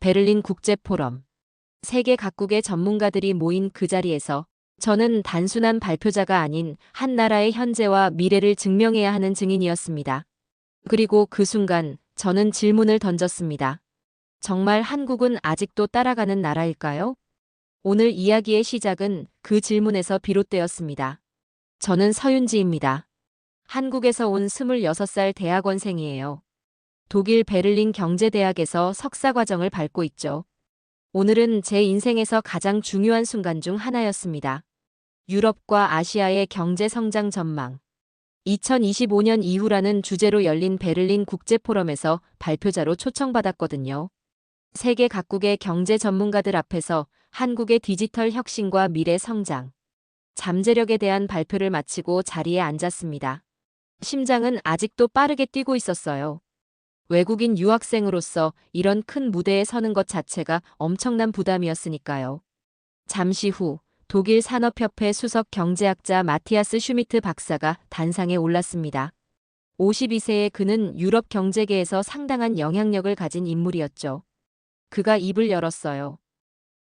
베를린 국제포럼. 세계 각국의 전문가들이 모인 그 자리에서 저는 단순한 발표자가 아닌 한 나라의 현재와 미래를 증명해야 하는 증인이었습니다. 그리고 그 순간 저는 질문을 던졌습니다. 정말 한국은 아직도 따라가는 나라일까요? 오늘 이야기의 시작은 그 질문에서 비롯되었습니다. 저는 서윤지입니다. 한국에서 온 26살 대학원생이에요. 독일 베를린 경제대학에서 석사과정을 밟고 있죠. 오늘은 제 인생에서 가장 중요한 순간 중 하나였습니다. 유럽과 아시아의 경제 성장 전망. 2025년 이후라는 주제로 열린 베를린 국제포럼에서 발표자로 초청받았거든요. 세계 각국의 경제 전문가들 앞에서 한국의 디지털 혁신과 미래 성장, 잠재력에 대한 발표를 마치고 자리에 앉았습니다. 심장은 아직도 빠르게 뛰고 있었어요. 외국인 유학생으로서 이런 큰 무대에 서는 것 자체가 엄청난 부담이었으니까요. 잠시 후 독일 산업협회 수석 경제학자 마티아스 슈미트 박사가 단상에 올랐습니다. 52세의 그는 유럽 경제계에서 상당한 영향력을 가진 인물이었죠. 그가 입을 열었어요.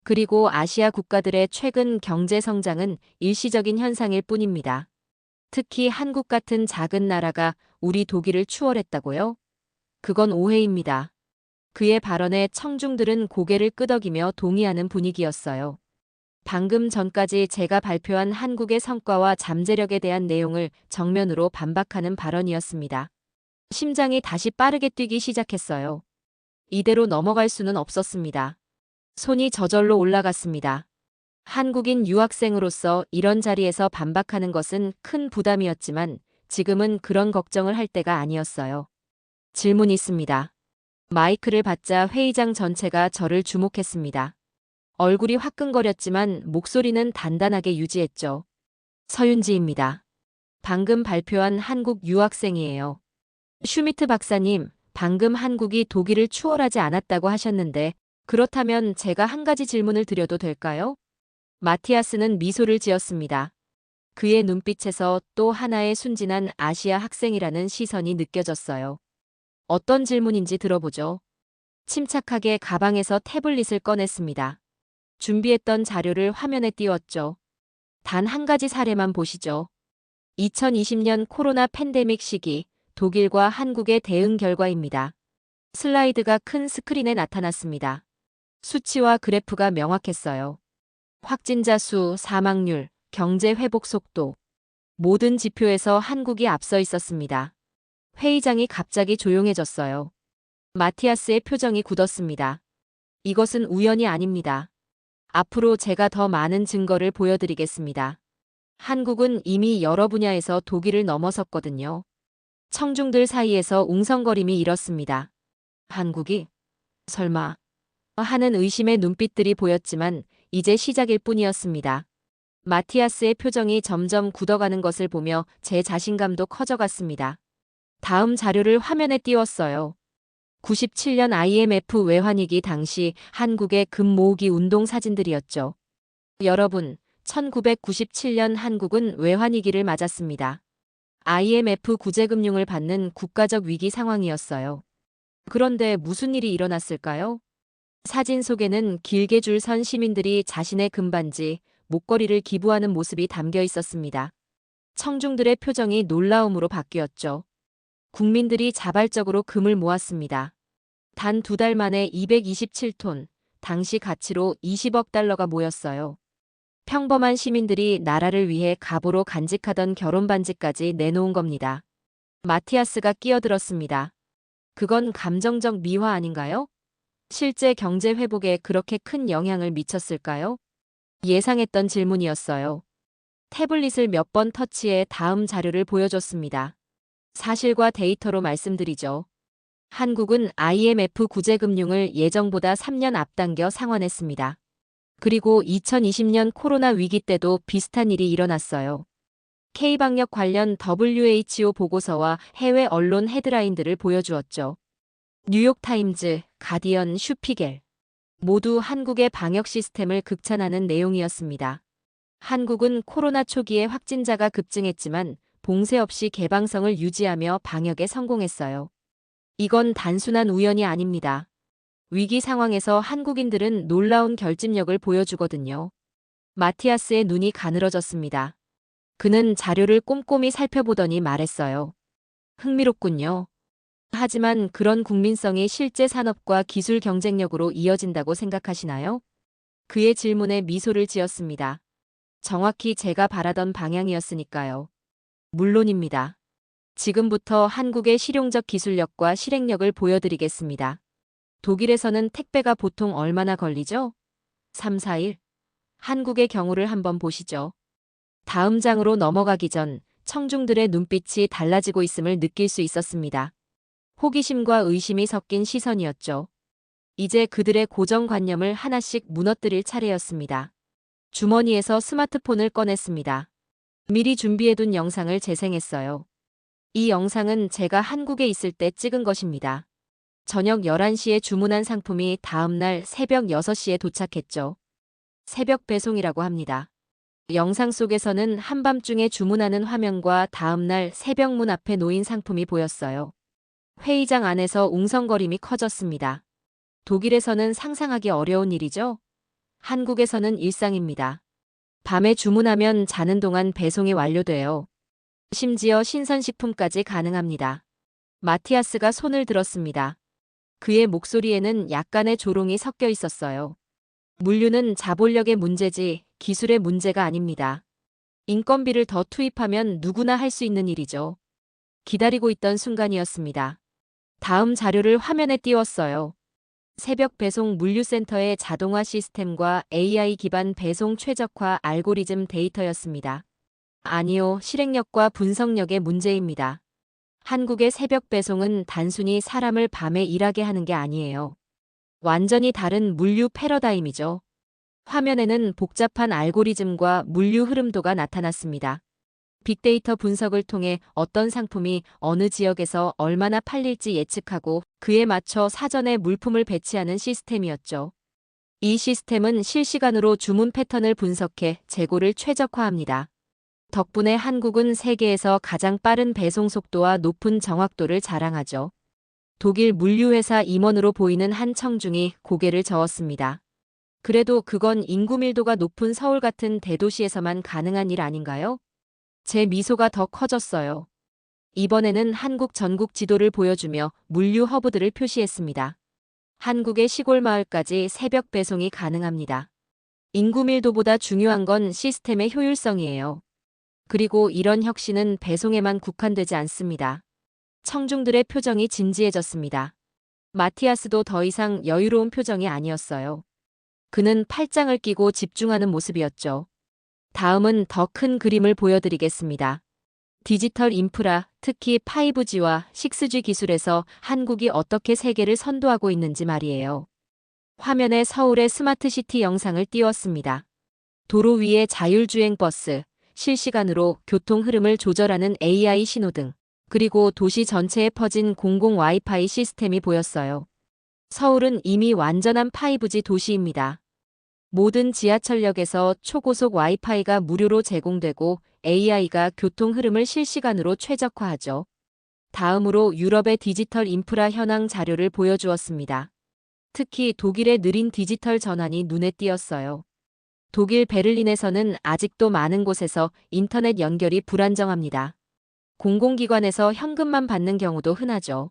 그리고 아시아 국가들의 최근 경제 성장은 일시적인 현상일 뿐입니다. 특히 한국 같은 작은 나라가 우리 독일을 추월했다고요? 그건 오해입니다. 그의 발언에 청중들은 고개를 끄덕이며 동의하는 분위기였어요. 방금 전까지 제가 발표한 한국의 성과와 잠재력에 대한 내용을 정면으로 반박하는 발언이었습니다. 심장이 다시 빠르게 뛰기 시작했어요. 이대로 넘어갈 수는 없었습니다. 손이 저절로 올라갔습니다. 한국인 유학생으로서 이런 자리에서 반박하는 것은 큰 부담이었지만 지금은 그런 걱정을 할 때가 아니었어요. 질문 있습니다. 마이크를 받자 회의장 전체가 저를 주목했습니다. 얼굴이 화끈거렸지만 목소리는 단단하게 유지했죠. 서윤지입니다. 방금 발표한 한국 유학생이에요. 슈미트 박사님, 방금 한국이 독일을 추월하지 않았다고 하셨는데 그렇다면 제가 한 가지 질문을 드려도 될까요? 마티아스는 미소를 지었습니다. 그의 눈빛에서 또 하나의 순진한 아시아 학생이라는 시선이 느껴졌어요. 어떤 질문인지 들어보죠. 침착하게 가방에서 태블릿을 꺼냈습니다. 준비했던 자료를 화면에 띄웠죠. 단 한 가지 사례만 보시죠. 2020년 코로나 팬데믹 시기 독일과 한국의 대응 결과입니다. 슬라이드가 큰 스크린에 나타났습니다. 수치와 그래프가 명확했어요. 확진자 수, 사망률, 경제 회복 속도. 모든 지표에서 한국이 앞서 있었습니다. 회의장이 갑자기 조용해졌어요. 마티아스의 표정이 굳었습니다. 이것은 우연이 아닙니다. 앞으로 제가 더 많은 증거를 보여드리겠습니다. 한국은 이미 여러 분야에서 독일을 넘어섰거든요. 청중들 사이에서 웅성거림이 일었습니다. 한국이? 설마? 하는 의심의 눈빛들이 보였지만 이제 시작일 뿐이었습니다. 마티아스의 표정이 점점 굳어가는 것을 보며 제 자신감도 커져갔습니다. 다음 자료를 화면에 띄웠어요. 97년 IMF 외환위기 당시 한국의 금 모으기 운동 사진들이었죠. 여러분, 1997년 한국은 외환위기를 맞았습니다. IMF 구제금융을 받는 국가적 위기 상황이었어요. 그런데 무슨 일이 일어났을까요? 사진 속에는 길게 줄 선 시민들이 자신의 금반지, 목걸이를 기부하는 모습이 담겨 있었습니다. 청중들의 표정이 놀라움으로 바뀌었죠. 국민들이 자발적으로 금을 모았습니다. 단 2달 만에 227톤, 당시 가치로 20억 달러가 모였어요. 평범한 시민들이 나라를 위해 갑오로 간직하던 결혼반지까지 내놓은 겁니다. 마티아스가 끼어들었습니다. 그건 감정적 미화 아닌가요? 실제 경제 회복에 그렇게 큰 영향을 미쳤을까요? 예상했던 질문이었어요. 태블릿을 몇 번 터치해 다음 자료를 보여줬습니다. 사실과 데이터로 말씀드리죠. 한국은 IMF 구제금융을 예정보다 3년 앞당겨 상환했습니다. 그리고 2020년 코로나 위기 때도 비슷한 일이 일어났어요. K방역 관련 WHO 보고서와 해외 언론 헤드라인들을 보여주었죠. 뉴욕타임즈, 가디언, 슈피겔. 모두 한국의 방역 시스템을 극찬하는 내용이었습니다. 한국은 코로나 초기에 확진자가 급증했지만 봉쇄 없이 개방성을 유지하며 방역에 성공했어요. 이건 단순한 우연이 아닙니다. 위기 상황에서 한국인들은 놀라운 결집력을 보여주거든요. 마티아스의 눈이 가늘어졌습니다. 그는 자료를 꼼꼼히 살펴보더니 말했어요. 흥미롭군요. 하지만 그런 국민성이 실제 산업과 기술 경쟁력으로 이어진다고 생각하시나요? 그의 질문에 미소를 지었습니다. 정확히 제가 바라던 방향이었으니까요. 물론입니다. 지금부터 한국의 실용적 기술력과 실행력을 보여드리겠습니다. 독일에서는 택배가 보통 얼마나 걸리죠? 3, 4일. 한국의 경우를 한번 보시죠. 다음 장으로 넘어가기 전 청중들의 눈빛이 달라지고 있음을 느낄 수 있었습니다. 호기심과 의심이 섞인 시선이었죠. 이제 그들의 고정관념을 하나씩 무너뜨릴 차례였습니다. 주머니에서 스마트폰을 꺼냈습니다. 미리 준비해둔 영상을 재생했어요. 이 영상은 제가 한국에 있을 때 찍은 것입니다. 저녁 11시에 주문한 상품이 다음날 새벽 6시에 도착했죠. 새벽 배송이라고 합니다. 영상 속에서는 한밤중에 주문하는 화면과 다음날 새벽 문 앞에 놓인 상품이 보였어요. 회의장 안에서 웅성거림이 커졌습니다. 독일에서는 상상하기 어려운 일이죠. 한국에서는 일상입니다. 밤에 주문하면 자는 동안 배송이 완료돼요. 심지어 신선식품까지 가능합니다. 마티아스가 손을 들었습니다. 그의 목소리에는 약간의 조롱이 섞여 있었어요. 물류는 자본력의 문제지 기술의 문제가 아닙니다. 인건비를 더 투입하면 누구나 할 수 있는 일이죠. 기다리고 있던 순간이었습니다. 다음 자료를 화면에 띄웠어요. 새벽 배송 물류센터의 자동화 시스템과 AI 기반 배송 최적화 알고리즘 데이터였습니다. 아니요, 실행력과 분석력의 문제입니다. 한국의 새벽 배송은 단순히 사람을 밤에 일하게 하는 게 아니에요. 완전히 다른 물류 패러다임이죠. 화면에는 복잡한 알고리즘과 물류 흐름도가 나타났습니다. 빅데이터 분석을 통해 어떤 상품이 어느 지역에서 얼마나 팔릴지 예측하고 그에 맞춰 사전에 물품을 배치하는 시스템이었죠. 이 시스템은 실시간으로 주문 패턴을 분석해 재고를 최적화합니다. 덕분에 한국은 세계에서 가장 빠른 배송 속도와 높은 정확도를 자랑하죠. 독일 물류회사 임원으로 보이는 한 청중이 고개를 저었습니다. 그래도 그건 인구 밀도가 높은 서울 같은 대도시에서만 가능한 일 아닌가요? 제 미소가 더 커졌어요. 이번에는 한국 전국 지도를 보여주며 물류 허브들을 표시했습니다. 한국의 시골 마을까지 새벽 배송이 가능합니다. 인구 밀도보다 중요한 건 시스템의 효율성이에요. 그리고 이런 혁신은 배송에만 국한되지 않습니다. 청중들의 표정이 진지해졌습니다. 마티아스도 더 이상 여유로운 표정이 아니었어요. 그는 팔짱을 끼고 집중하는 모습이었죠. 다음은 더 큰 그림을 보여드리겠습니다. 디지털 인프라, 특히 5G와 6G 기술에서 한국이 어떻게 세계를 선도하고 있는지 말이에요. 화면에 서울의 스마트시티 영상을 띄웠습니다. 도로 위에 자율주행 버스, 실시간으로 교통 흐름을 조절하는 AI 신호등, 그리고 도시 전체에 퍼진 공공 와이파이 시스템이 보였어요. 서울은 이미 완전한 5G 도시입니다. 모든 지하철역에서 초고속 와이파이가 무료로 제공되고 AI가 교통 흐름을 실시간으로 최적화하죠. 다음으로 유럽의 디지털 인프라 현황 자료를 보여주었습니다. 특히 독일의 느린 디지털 전환이 눈에 띄었어요. 독일 베를린에서는 아직도 많은 곳에서 인터넷 연결이 불안정합니다. 공공기관에서 현금만 받는 경우도 흔하죠.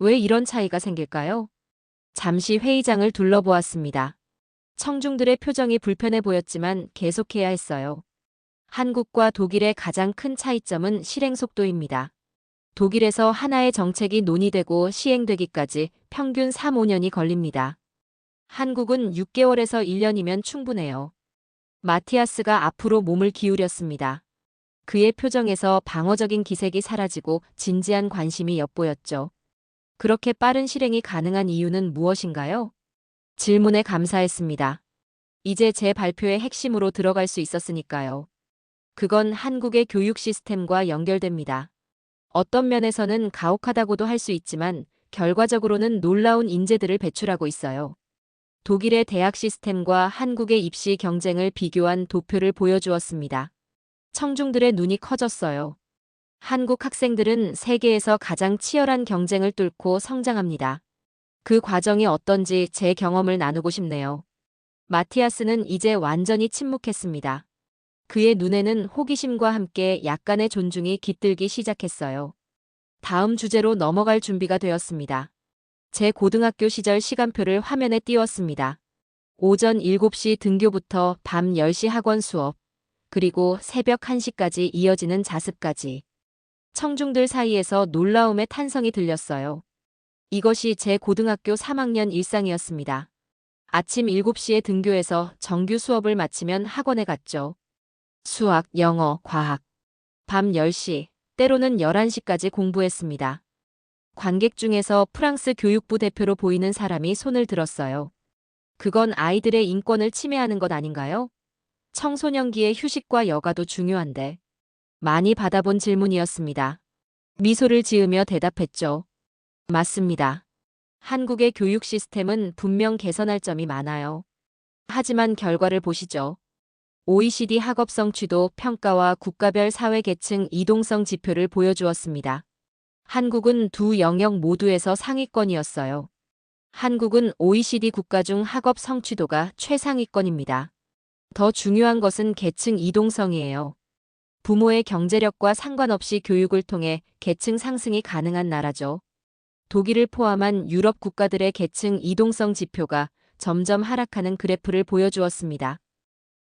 왜 이런 차이가 생길까요? 잠시 회의장을 둘러보았습니다. 청중들의 표정이 불편해 보였지만 계속해야 했어요. 한국과 독일의 가장 큰 차이점은 실행 속도입니다. 독일에서 하나의 정책이 논의되고 시행되기까지 평균 3, 5년이 걸립니다. 한국은 6개월에서 1년이면 충분해요. 마티아스가 앞으로 몸을 기울였습니다. 그의 표정에서 방어적인 기색이 사라지고 진지한 관심이 엿보였죠. 그렇게 빠른 실행이 가능한 이유는 무엇인가요? 질문에 감사했습니다. 이제 제 발표의 핵심으로 들어갈 수 있었으니까요. 그건 한국의 교육 시스템과 연결됩니다. 어떤 면에서는 가혹하다고도 할 수 있지만 결과적으로는 놀라운 인재들을 배출하고 있어요. 독일의 대학 시스템과 한국의 입시 경쟁을 비교한 도표를 보여주었습니다. 청중들의 눈이 커졌어요. 한국 학생들은 세계에서 가장 치열한 경쟁을 뚫고 성장합니다. 그 과정이 어떤지 제 경험을 나누고 싶네요. 마티아스는 이제 완전히 침묵했습니다. 그의 눈에는 호기심과 함께 약간의 존중이 깃들기 시작했어요. 다음 주제로 넘어갈 준비가 되었습니다. 제 고등학교 시절 시간표를 화면에 띄웠습니다. 오전 7시 등교부터 밤 10시 학원 수업, 그리고 새벽 1시까지 이어지는 자습까지. 청중들 사이에서 놀라움의 탄성이 들렸어요. 이것이 제 고등학교 3학년 일상이었습니다. 아침 7시에 등교해서 정규 수업을 마치면 학원에 갔죠. 수학, 영어, 과학. 밤 10시, 때로는 11시까지 공부했습니다. 관객 중에서 프랑스 교육부 대표로 보이는 사람이 손을 들었어요. 그건 아이들의 인권을 침해하는 것 아닌가요? 청소년기의 휴식과 여가도 중요한데. 많이 받아본 질문이었습니다. 미소를 지으며 대답했죠. 맞습니다. 한국의 교육 시스템은 분명 개선할 점이 많아요. 하지만 결과를 보시죠. OECD 학업 성취도 평가와 국가별 사회계층 이동성 지표를 보여주었습니다. 한국은 두 영역 모두에서 상위권이었어요. 한국은 OECD 국가 중 학업 성취도가 최상위권입니다. 더 중요한 것은 계층 이동성이에요. 부모의 경제력과 상관없이 교육을 통해 계층 상승이 가능한 나라죠. 독일을 포함한 유럽 국가들의 계층 이동성 지표가 점점 하락하는 그래프를 보여주었습니다.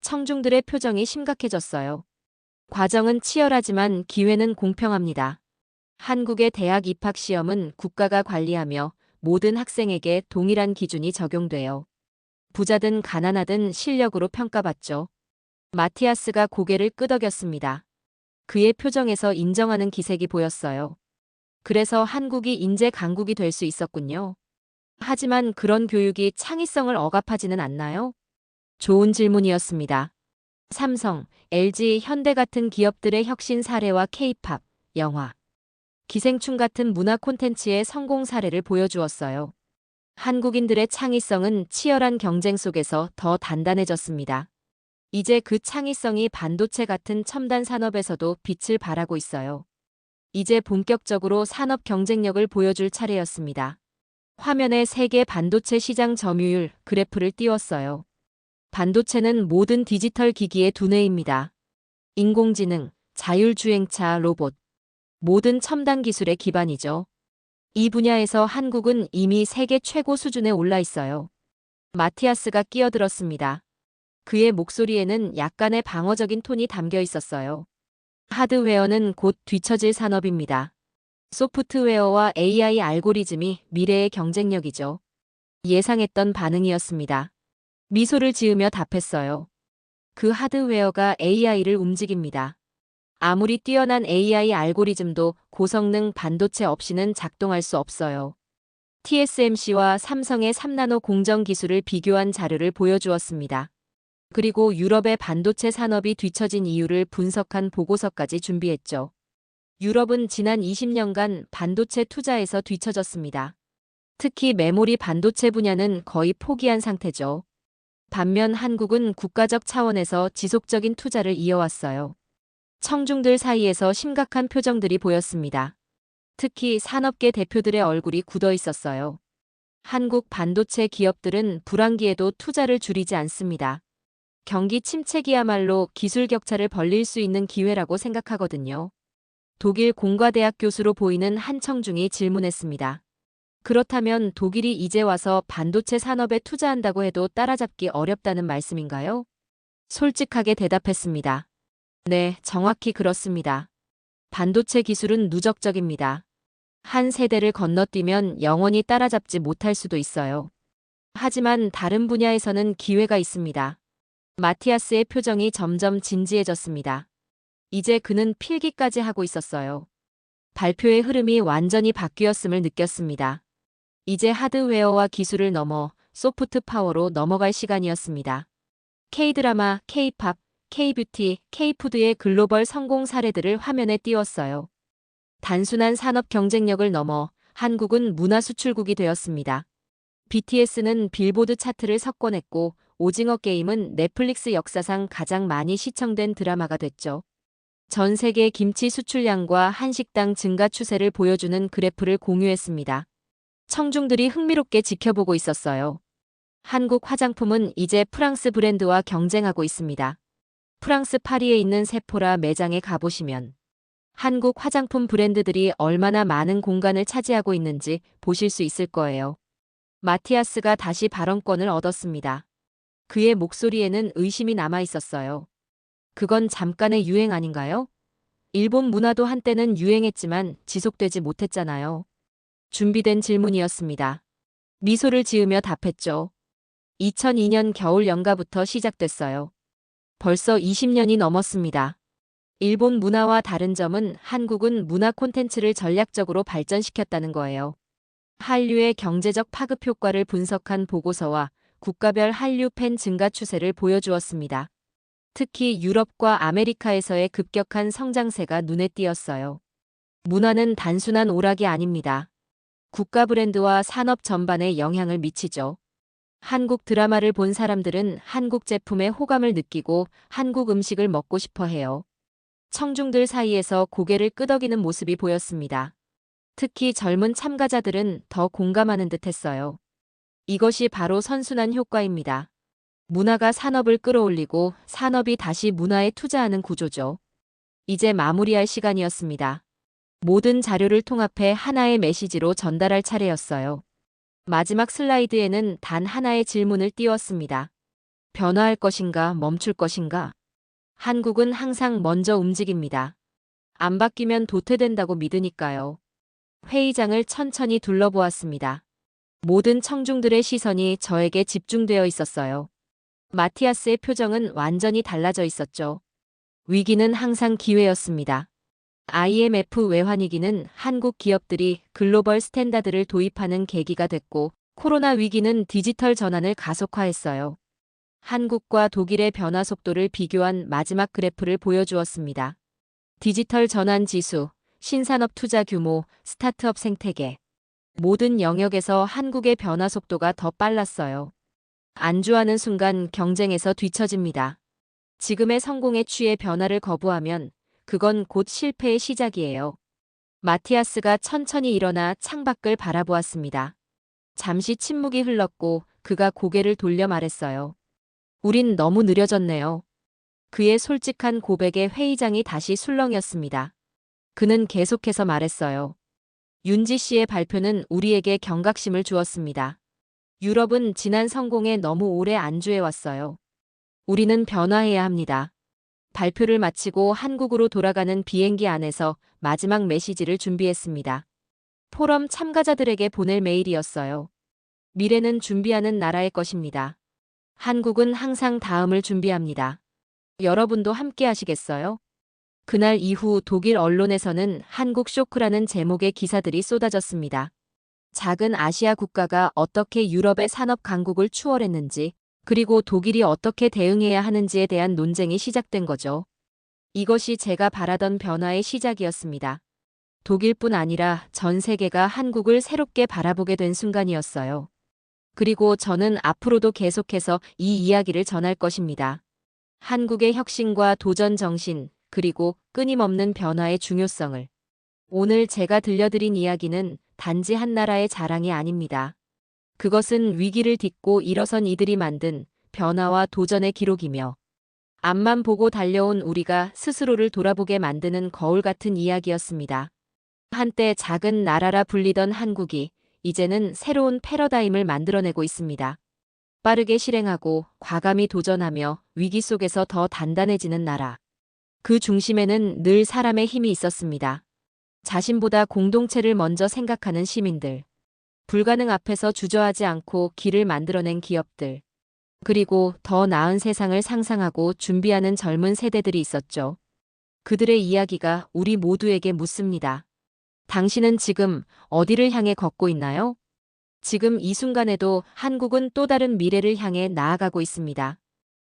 청중들의 표정이 심각해졌어요. 과정은 치열하지만 기회는 공평합니다. 한국의 대학 입학 시험은 국가가 관리하며 모든 학생에게 동일한 기준이 적용돼요. 부자든 가난하든 실력으로 평가받죠. 마티아스가 고개를 끄덕였습니다. 그의 표정에서 인정하는 기색이 보였어요. 그래서 한국이 인재 강국이 될 수 있었군요. 하지만 그런 교육이 창의성을 억압하지는 않나요? 좋은 질문이었습니다. 삼성, LG, 현대 같은 기업들의 혁신 사례와 K-팝, 영화, 기생충 같은 문화 콘텐츠의 성공 사례를 보여주었어요. 한국인들의 창의성은 치열한 경쟁 속에서 더 단단해졌습니다. 이제 그 창의성이 반도체 같은 첨단 산업에서도 빛을 발하고 있어요. 이제 본격적으로 산업 경쟁력을 보여줄 차례였습니다. 화면에 세계 반도체 시장 점유율 그래프를 띄웠어요. 반도체는 모든 디지털 기기의 두뇌입니다. 인공지능, 자율주행차, 로봇, 모든 첨단 기술의 기반이죠. 이 분야에서 한국은 이미 세계 최고 수준에 올라 있어요. 마티아스가 끼어들었습니다. 그의 목소리에는 약간의 방어적인 톤이 담겨 있었어요. 하드웨어는 곧 뒤처질 산업입니다. 소프트웨어와 AI 알고리즘이 미래의 경쟁력이죠. 예상했던 반응이었습니다. 미소를 지으며 답했어요. 그 하드웨어가 AI를 움직입니다. 아무리 뛰어난 AI 알고리즘도 고성능 반도체 없이는 작동할 수 없어요. TSMC와 삼성의 3나노 공정 기술을 비교한 자료를 보여주었습니다. 그리고 유럽의 반도체 산업이 뒤처진 이유를 분석한 보고서까지 준비했죠. 유럽은 지난 20년간 반도체 투자에서 뒤처졌습니다. 특히 메모리 반도체 분야는 거의 포기한 상태죠. 반면 한국은 국가적 차원에서 지속적인 투자를 이어왔어요. 청중들 사이에서 심각한 표정들이 보였습니다. 특히 산업계 대표들의 얼굴이 굳어 있었어요. 한국 반도체 기업들은 불황기에도 투자를 줄이지 않습니다. 경기 침체기야말로 기술 격차를 벌릴 수 있는 기회라고 생각하거든요. 독일 공과대학 교수로 보이는 한 청중이 질문했습니다. 그렇다면 독일이 이제 와서 반도체 산업에 투자한다고 해도 따라잡기 어렵다는 말씀인가요? 솔직하게 대답했습니다. 네, 정확히 그렇습니다. 반도체 기술은 누적적입니다. 한 세대를 건너뛰면 영원히 따라잡지 못할 수도 있어요. 하지만 다른 분야에서는 기회가 있습니다. 마티아스의 표정이 점점 진지해졌습니다. 이제 그는 필기까지 하고 있었어요. 발표의 흐름이 완전히 바뀌었음을 느꼈습니다. 이제 하드웨어와 기술을 넘어 소프트 파워로 넘어갈 시간이었습니다. K-드라마, K-팝, K-뷰티, K-푸드의 글로벌 성공 사례들을 화면에 띄웠어요. 단순한 산업 경쟁력을 넘어 한국은 문화 수출국이 되었습니다. BTS는 빌보드 차트를 석권했고 오징어 게임은 넷플릭스 역사상 가장 많이 시청된 드라마가 됐죠. 전 세계 김치 수출량과 한식당 증가 추세를 보여주는 그래프를 공유했습니다. 청중들이 흥미롭게 지켜보고 있었어요. 한국 화장품은 이제 프랑스 브랜드와 경쟁하고 있습니다. 프랑스 파리에 있는 세포라 매장에 가보시면 한국 화장품 브랜드들이 얼마나 많은 공간을 차지하고 있는지 보실 수 있을 거예요. 마티아스가 다시 발언권을 얻었습니다. 그의 목소리에는 의심이 남아 있었어요. 그건 잠깐의 유행 아닌가요? 일본 문화도 한때는 유행했지만 지속되지 못했잖아요. 준비된 질문이었습니다. 미소를 지으며 답했죠. 2002년 겨울 연가부터 시작됐어요. 벌써 20년이 넘었습니다. 일본 문화와 다른 점은 한국은 문화 콘텐츠를 전략적으로 발전시켰다는 거예요. 한류의 경제적 파급 효과를 분석한 보고서와 국가별 한류 팬 증가 추세를 보여주었습니다. 특히 유럽과 아메리카에서의 급격한 성장세가 눈에 띄었어요. 문화는 단순한 오락이 아닙니다. 국가 브랜드와 산업 전반에 영향을 미치죠. 한국 드라마를 본 사람들은 한국 제품에 호감을 느끼고 한국 음식을 먹고 싶어 해요. 청중들 사이에서 고개를 끄덕이는 모습이 보였습니다. 특히 젊은 참가자들은 더 공감하는 듯 했어요. 이것이 바로 선순환 효과입니다. 문화가 산업을 끌어올리고 산업이 다시 문화에 투자하는 구조죠. 이제 마무리할 시간이었습니다. 모든 자료를 통합해 하나의 메시지로 전달할 차례였어요. 마지막 슬라이드에는 단 하나의 질문을 띄웠습니다. 변화할 것인가, 멈출 것인가? 한국은 항상 먼저 움직입니다. 안 바뀌면 도태된다고 믿으니까요. 회의장을 천천히 둘러보았습니다. 모든 청중들의 시선이 저에게 집중되어 있었어요. 마티아스의 표정은 완전히 달라져 있었죠. 위기는 항상 기회였습니다. IMF 외환위기는 한국 기업들이 글로벌 스탠다드를 도입하는 계기가 됐고, 코로나 위기는 디지털 전환을 가속화했어요. 한국과 독일의 변화 속도를 비교한 마지막 그래프를 보여주었습니다. 디지털 전환 지수, 신산업 투자 규모, 스타트업 생태계. 모든 영역에서 한국의 변화 속도가 더 빨랐어요. 안주하는 순간 경쟁에서 뒤처집니다. 지금의 성공에 취해 변화를 거부하면 그건 곧 실패의 시작이에요. 마티아스가 천천히 일어나 창밖을 바라보았습니다. 잠시 침묵이 흘렀고 그가 고개를 돌려 말했어요. 우린 너무 느려졌네요. 그의 솔직한 고백에 회의장이 다시 술렁였습니다. 그는 계속해서 말했어요. 윤지 씨의 발표는 우리에게 경각심을 주었습니다. 유럽은 지난 성공에 너무 오래 안주해왔어요. 우리는 변화해야 합니다. 발표를 마치고 한국으로 돌아가는 비행기 안에서 마지막 메시지를 준비했습니다. 포럼 참가자들에게 보낼 메일이었어요. 미래는 준비하는 나라의 것입니다. 한국은 항상 다음을 준비합니다. 여러분도 함께 하시겠어요? 그날 이후 독일 언론에서는 한국 쇼크라는 제목의 기사들이 쏟아졌습니다. 작은 아시아 국가가 어떻게 유럽의 산업 강국을 추월했는지, 그리고 독일이 어떻게 대응해야 하는지에 대한 논쟁이 시작된 거죠. 이것이 제가 바라던 변화의 시작이었습니다. 독일뿐 아니라 전 세계가 한국을 새롭게 바라보게 된 순간이었어요. 그리고 저는 앞으로도 계속해서 이 이야기를 전할 것입니다. 한국의 혁신과 도전 정신, 그리고 끊임없는 변화의 중요성을. 오늘 제가 들려드린 이야기는 단지 한 나라의 자랑이 아닙니다. 그것은 위기를 딛고 일어선 이들이 만든 변화와 도전의 기록이며 앞만 보고 달려온 우리가 스스로를 돌아보게 만드는 거울 같은 이야기였습니다. 한때 작은 나라라 불리던 한국이 이제는 새로운 패러다임을 만들어내고 있습니다. 빠르게 실행하고 과감히 도전하며 위기 속에서 더 단단해지는 나라. 그 중심에는 늘 사람의 힘이 있었습니다. 자신보다 공동체를 먼저 생각하는 시민들. 불가능 앞에서 주저하지 않고 길을 만들어낸 기업들. 그리고 더 나은 세상을 상상하고 준비하는 젊은 세대들이 있었죠. 그들의 이야기가 우리 모두에게 묻습니다. 당신은 지금 어디를 향해 걷고 있나요? 지금 이 순간에도 한국은 또 다른 미래를 향해 나아가고 있습니다.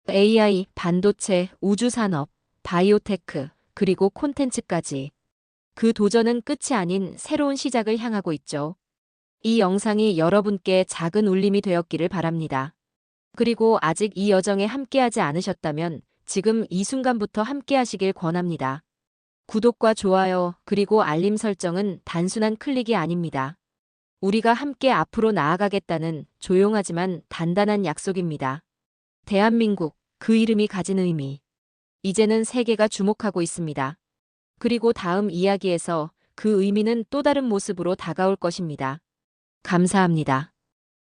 AI, 반도체, 우주산업, 바이오테크, 그리고 콘텐츠까지. 그 도전은 끝이 아닌 새로운 시작을 향하고 있죠. 이 영상이 여러분께 작은 울림이 되었기를 바랍니다. 그리고 아직 이 여정에 함께하지 않으셨다면 지금 이 순간부터 함께하시길 권합니다. 구독과 좋아요, 그리고 알림 설정은 단순한 클릭이 아닙니다. 우리가 함께 앞으로 나아가겠다는 조용하지만 단단한 약속입니다. 대한민국, 그 이름이 가진 의미. 이제는 세계가 주목하고 있습니다. 그리고 다음 이야기에서 그 의미는 또 다른 모습으로 다가올 것입니다. 감사합니다.